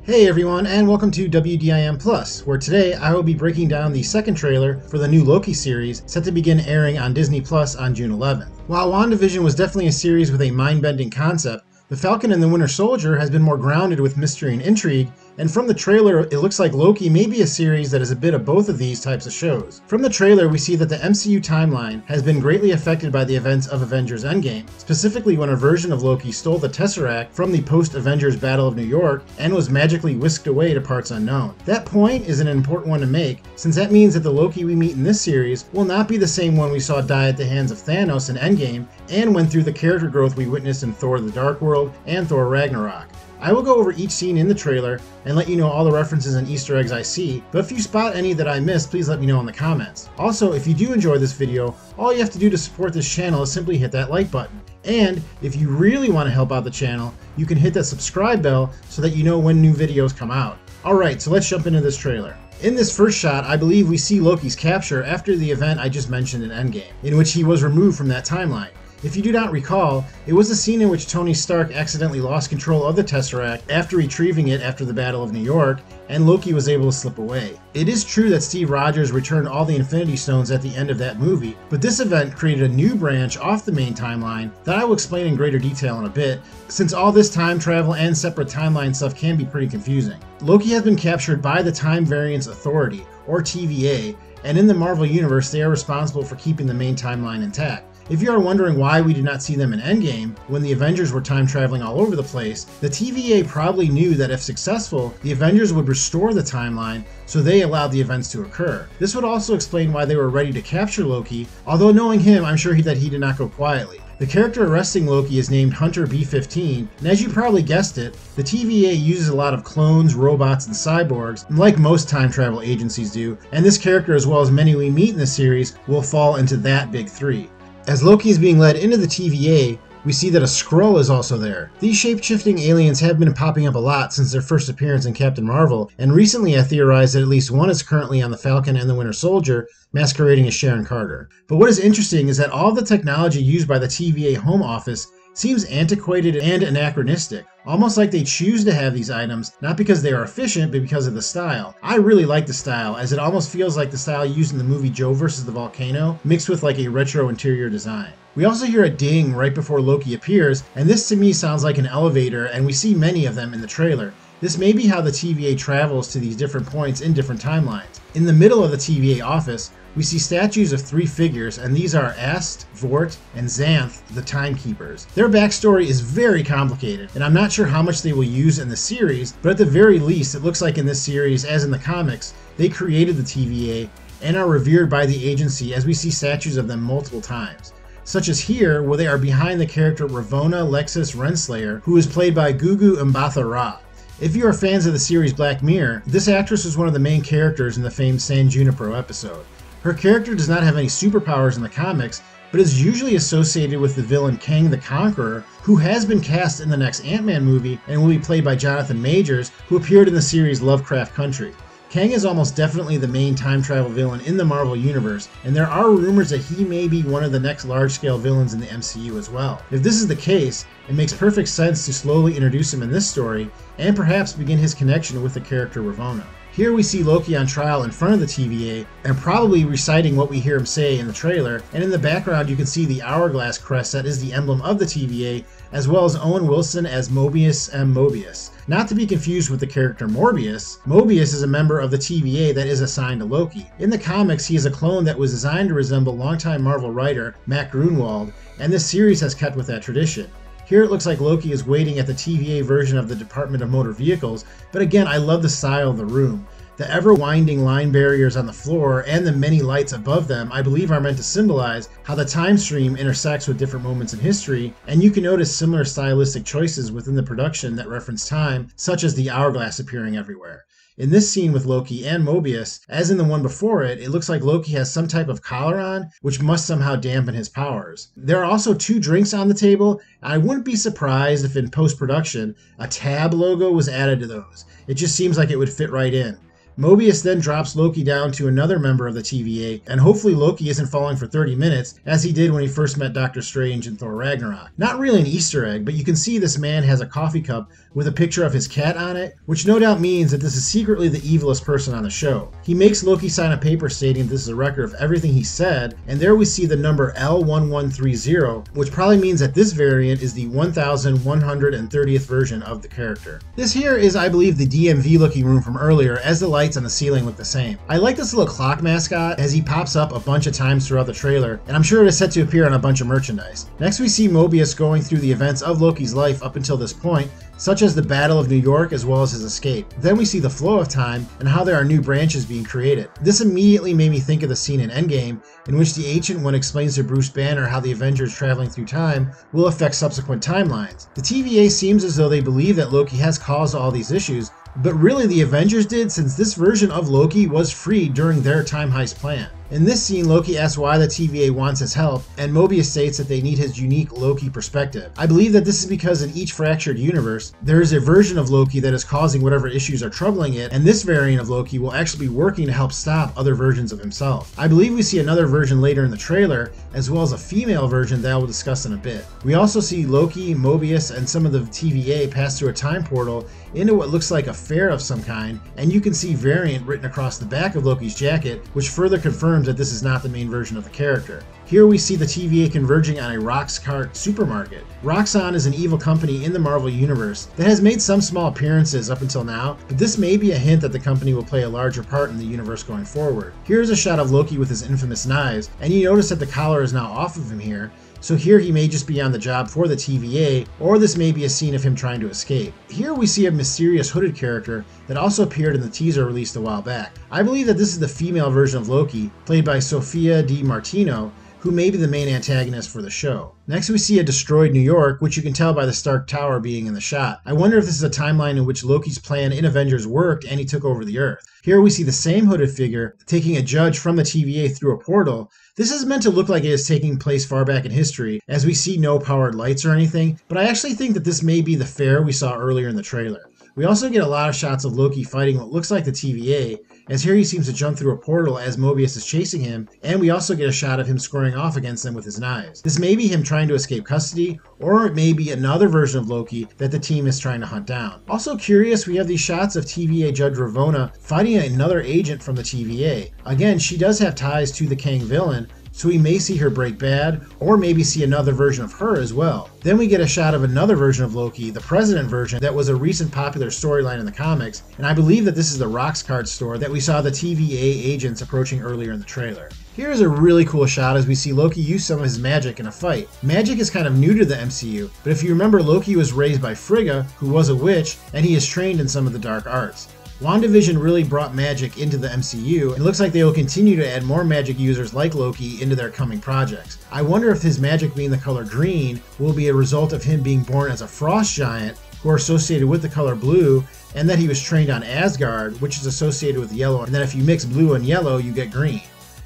Hey everyone, and welcome to WDIM Plus, where today I will be breaking down the second trailer for the new Loki series set to begin airing on Disney Plus on June 11th. While WandaVision was definitely a series with a mind-bending concept, The Falcon and the Winter Soldier has been more grounded with mystery and intrigue, and from the trailer, it looks like Loki may be a series that is a bit of both of these types of shows. From the trailer, we see that the MCU timeline has been greatly affected by the events of Avengers Endgame, specifically when a version of Loki stole the Tesseract from the post-Avengers Battle of New York and was magically whisked away to parts unknown. That point is an important one to make, since that means that the Loki we meet in this series will not be the same one we saw die at the hands of Thanos in Endgame, and went through the character growth we witnessed in Thor: The Dark World and Thor: Ragnarok. I will go over each scene in the trailer and let you know all the references and Easter eggs I see, but if you spot any that I missed, please let me know in the comments. Also, if you do enjoy this video, all you have to do to support this channel is simply hit that like button. And if you really want to help out the channel, you can hit that subscribe bell so that you know when new videos come out. Alright, so let's jump into this trailer. In this first shot, I believe we see Loki's capture after the event I just mentioned in Endgame, in which he was removed from that timeline. If you do not recall, it was the scene in which Tony Stark accidentally lost control of the Tesseract after retrieving it after the Battle of New York, and Loki was able to slip away. It is true that Steve Rogers returned all the Infinity Stones at the end of that movie, but this event created a new branch off the main timeline that I will explain in greater detail in a bit, since all this time travel and separate timeline stuff can be pretty confusing. Loki has been captured by the Time Variance Authority, or TVA, and in the Marvel Universe they are responsible for keeping the main timeline intact. If you are wondering why we did not see them in Endgame, when the Avengers were time traveling all over the place, the TVA probably knew that if successful, the Avengers would restore the timeline, so they allowed the events to occur. This would also explain why they were ready to capture Loki, although knowing him, I'm sure that he did not go quietly. The character arresting Loki is named Hunter B-15, and as you probably guessed it, the TVA uses a lot of clones, robots, and cyborgs, like most time travel agencies do, and this character, as well as many we meet in the series, will fall into that big three. As Loki is being led into the TVA, we see that a Skrull is also there. These shape-shifting aliens have been popping up a lot since their first appearance in Captain Marvel, and recently I theorized that at least one is currently on the Falcon and the Winter Soldier, masquerading as Sharon Carter. But what is interesting is that all the technology used by the TVA Home Office seems antiquated and anachronistic, almost like they choose to have these items not because they are efficient, but because of the style. I really like the style, as it almost feels like the style used in the movie Joe vs. the Volcano, mixed with like a retro interior design. We also hear a ding right before Loki appears, and this to me sounds like an elevator, and we see many of them in the trailer. This may be how the TVA travels to these different points in different timelines. In the middle of the TVA office, we see statues of three figures, and these are Ast, Vort, and Xanth, the Timekeepers. Their backstory is very complicated, and I'm not sure how much they will use in the series, but at the very least, it looks like in this series, as in the comics, they created the TVA and are revered by the agency, as we see statues of them multiple times. Such as here, where they are behind the character Ravonna Lexis Renslayer, who is played by Gugu Mbatha-Raw. If you are fans of the series Black Mirror, this actress is one of the main characters in the famed San Junipero episode. Her character does not have any superpowers in the comics, but is usually associated with the villain Kang the Conqueror, who has been cast in the next Ant-Man movie and will be played by Jonathan Majors, who appeared in the series Lovecraft Country. Kang is almost definitely the main time travel villain in the Marvel Universe, and there are rumors that he may be one of the next large-scale villains in the MCU as well. If this is the case, it makes perfect sense to slowly introduce him in this story, and perhaps begin his connection with the character Ravonna. Here we see Loki on trial in front of the TVA, and probably reciting what we hear him say in the trailer, and in the background you can see the hourglass crest that is the emblem of the TVA, as well as Owen Wilson as Mobius M. Mobius. Not to be confused with the character Morbius, Mobius is a member of the TVA that is assigned to Loki. In the comics, he is a clone that was designed to resemble longtime Marvel writer Matt Grunwald, and this series has kept with that tradition. Here it looks like Loki is waiting at the TVA version of the Department of Motor Vehicles, but again, I love the style of the room. The ever-winding line barriers on the floor and the many lights above them I believe are meant to symbolize how the time stream intersects with different moments in history, and you can notice similar stylistic choices within the production that reference time, such as the hourglass appearing everywhere. In this scene with Loki and Mobius, as in the one before it, it looks like Loki has some type of collar on, which must somehow dampen his powers. There are also two drinks on the table, and I wouldn't be surprised if in post-production, a Tab logo was added to those. It just seems like it would fit right in. Mobius then drops Loki down to another member of the TVA, and hopefully Loki isn't falling for 30 minutes, as he did when he first met Doctor Strange in Thor Ragnarok. Not really an Easter egg, but you can see this man has a coffee cup with a picture of his cat on it, which no doubt means that this is secretly the evilest person on the show. He makes Loki sign a paper stating this is a record of everything he said, and there we see the number L1130, which probably means that this variant is the 1130th version of the character. This here is, I believe, the DMV looking room from earlier, as the lights on the ceiling look the same. I like this little clock mascot as he pops up a bunch of times throughout the trailer, and I'm sure it is set to appear on a bunch of merchandise. Next we see Mobius going through the events of Loki's life up until this point, such as the Battle of New York as well as his escape. Then we see the flow of time and how there are new branches being created. This immediately made me think of the scene in Endgame in which the Ancient One explains to Bruce Banner how the Avengers traveling through time will affect subsequent timelines. The TVA seems as though they believe that Loki has caused all these issues, but really the Avengers did, since this version of Loki was freed during their time heist plan. In this scene, Loki asks why the TVA wants his help, and Mobius states that they need his unique Loki perspective. I believe that this is because in each fractured universe, there is a version of Loki that is causing whatever issues are troubling it, and this variant of Loki will actually be working to help stop other versions of himself. I believe we see another version later in the trailer, as well as a female version that I will discuss in a bit. We also see Loki, Mobius, and some of the TVA pass through a time portal into what looks like a fair of some kind, and you can see variant written across the back of Loki's jacket, which further confirms that this is not the main version of the character. Here we see the TVA converging on a Roxxcart supermarket. Roxxon is an evil company in the Marvel Universe that has made some small appearances up until now, but this may be a hint that the company will play a larger part in the universe going forward. Here's a shot of Loki with his infamous knives, and you notice that the collar is now off of him here, so here he may just be on the job for the TVA, or this may be a scene of him trying to escape. Here we see a mysterious hooded character that also appeared in the teaser released a while back. I believe that this is the female version of Loki, played by Sophia Di Martino, who may be the main antagonist for the show. Next we see a destroyed New York, which you can tell by the Stark Tower being in the shot. I wonder if this is a timeline in which Loki's plan in Avengers worked and he took over the Earth. Here we see the same hooded figure taking a judge from the TVA through a portal. This is meant to look like it is taking place far back in history, as we see no powered lights or anything, but I actually think that this may be the fair we saw earlier in the trailer. We also get a lot of shots of Loki fighting what looks like the TVA, as here he seems to jump through a portal as Mobius is chasing him, and we also get a shot of him squaring off against them with his knives. This may be him trying to escape custody, or it may be another version of Loki that the team is trying to hunt down. Also curious, we have these shots of TVA Judge Ravonna fighting another agent from the TVA. Again, she does have ties to the Kang villain, so we may see her break bad, or maybe see another version of her as well. Then we get a shot of another version of Loki, the President version, that was a recent popular storyline in the comics, and I believe that this is the Roxxcart store that we saw the TVA agents approaching earlier in the trailer. Here is a really cool shot as we see Loki use some of his magic in a fight. Magic is kind of new to the MCU, but if you remember, Loki was raised by Frigga, who was a witch, and he is trained in some of the dark arts. WandaVision really brought magic into the MCU, and it looks like they will continue to add more magic users like Loki into their coming projects. I wonder if his magic being the color green will be a result of him being born as a frost giant, who are associated with the color blue, and that he was trained on Asgard, which is associated with yellow, and that if you mix blue and yellow, you get green.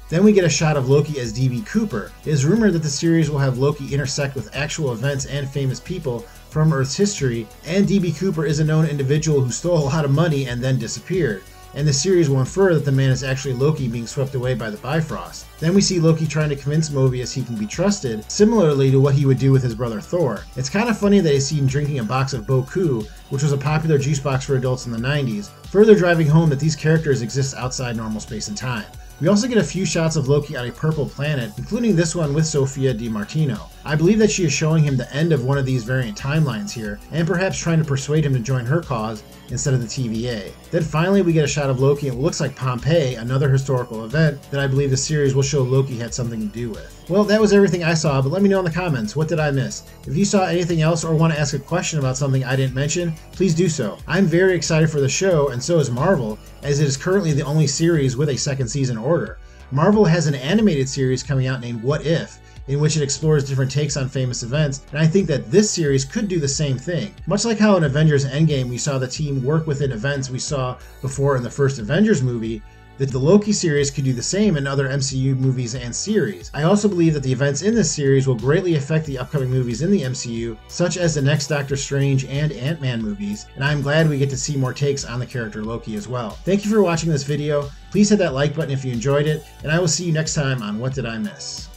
Then we get a shot of Loki as D.B. Cooper. It is rumored that the series will have Loki intersect with actual events and famous people from Earth's history, and D.B. Cooper is a known individual who stole a lot of money and then disappeared, and the series will infer that the man is actually Loki being swept away by the Bifrost. Then we see Loki trying to convince Mobius he can be trusted, similarly to what he would do with his brother Thor. It's kind of funny that he's seen drinking a box of Boku, which was a popular juice box for adults in the 90s, further driving home that these characters exist outside normal space and time. We also get a few shots of Loki on a purple planet, including this one with Sophia Di Martino. I believe that she is showing him the end of one of these variant timelines here, and perhaps trying to persuade him to join her cause instead of the TVA. Then finally we get a shot of Loki in what looks like Pompeii, another historical event that I believe the series will show Loki had something to do with. Well, that was everything I saw, but let me know in the comments, what did I miss? If you saw anything else or want to ask a question about something I didn't mention, please do so. I'm very excited for the show, and so is Marvel, as it is currently the only series with a second season order. Marvel has an animated series coming out named What If, in which it explores different takes on famous events, and I think that this series could do the same thing. Much like how in Avengers Endgame we saw the team work within events we saw before in the first Avengers movie, that the Loki series could do the same in other MCU movies and series. I also believe that the events in this series will greatly affect the upcoming movies in the MCU, such as the next Doctor Strange and Ant-Man movies, and I'm glad we get to see more takes on the character Loki as well. Thank you for watching this video. Please hit that like button if you enjoyed it, and I will see you next time on What Did I Miss?